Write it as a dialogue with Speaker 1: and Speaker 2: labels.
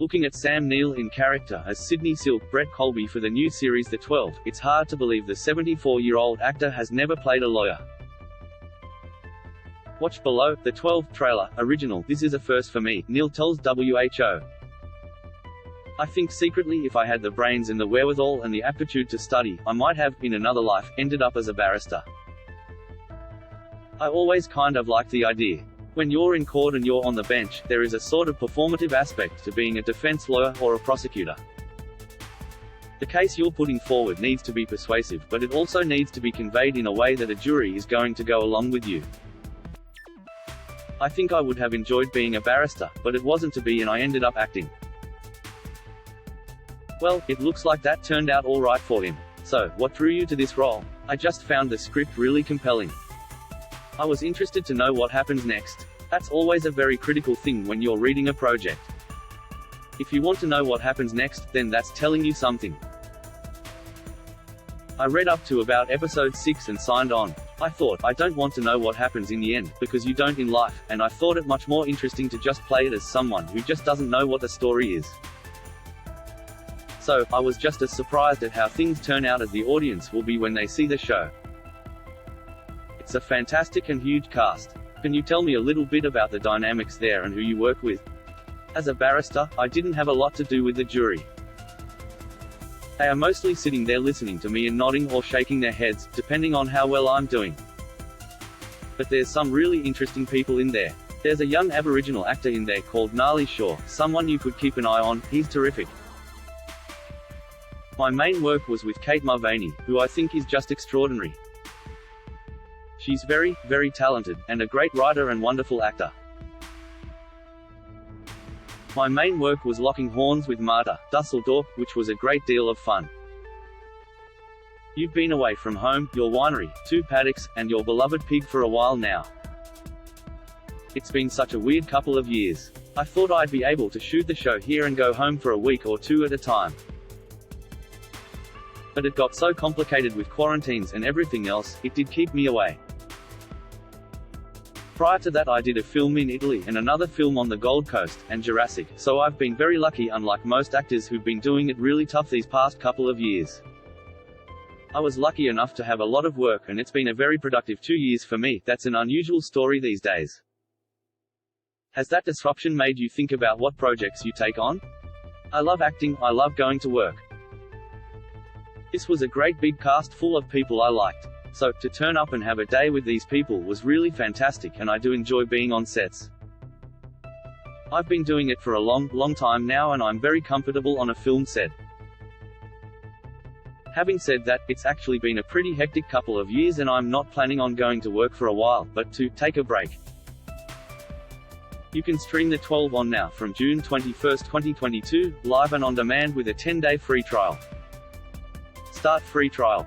Speaker 1: Looking at Sam Neill in character as Sydney Silk Brett Colby for the new series The 12, it's hard to believe the 74-year-old actor has never played a lawyer. Watch below, The 12 trailer, original. This is a first for me, Neill tells WHO. I think secretly if I had the brains and the wherewithal and the aptitude to study, I might have, in another life, ended up as a barrister. I always kind of liked the idea. When you're in court and you're on the bench, there is a sort of performative aspect to being a defense lawyer or a prosecutor. The case you're putting forward needs to be persuasive, but it also needs to be conveyed in a way that a jury is going to go along with you. I think I would have enjoyed being a barrister, but it wasn't to be and I ended up acting. Well, it looks like that turned out all right for him. So, what drew you to this role? I just found the script really compelling. I was interested to know what happens next. That's always a very critical thing when you're reading a project. If you want to know what happens next, then that's telling you something. I read up to about episode 6 and signed on. I thought, I don't want to know what happens in the end, because you don't in life, and I thought it much more interesting to just play it as someone who just doesn't know what the story is. So, I was just as surprised at how things turn out as the audience will be when they see the show. It's a fantastic and huge cast. Can you tell me a little bit about the dynamics there and who you work with? As a barrister, I didn't have a lot to do with the jury. They are mostly sitting there listening to me and nodding or shaking their heads, depending on how well I'm doing. But there's some really interesting people in there. There's a young Aboriginal actor in there called Gnarly Shaw, someone you could keep an eye on. He's terrific. My main work was with Kate Mulvaney, who I think is just extraordinary. She's very, very talented, and a great writer and wonderful actor. My main work was locking horns with Marta, Dusseldorp, which was a great deal of fun. You've been away from home, your winery, 2 paddocks, and your beloved pig for a while now. It's been such a weird couple of years. I thought I'd be able to shoot the show here and go home for a week or 2 at a time. But it got so complicated with quarantines and everything else, it did keep me away. Prior to that I did a film in Italy and another film on the Gold Coast, and Jurassic, so I've been very lucky unlike most actors who've been doing it really tough these past couple of years. I was lucky enough to have a lot of work and it's been a very productive 2 years for me. That's an unusual story these days. Has that disruption made you think about what projects you take on? I love acting, I love going to work. This was a great big cast full of people I liked. So, to turn up and have a day with these people was really fantastic and I do enjoy being on sets. I've been doing it for a long time now and I'm very comfortable on a film set. Having said that, it's actually been a pretty hectic couple of years and I'm not planning on going to work for a while, but to take a break. You can stream The 12 on now from June 21, 2022, live and on demand with a 10-day free trial. Start free trial.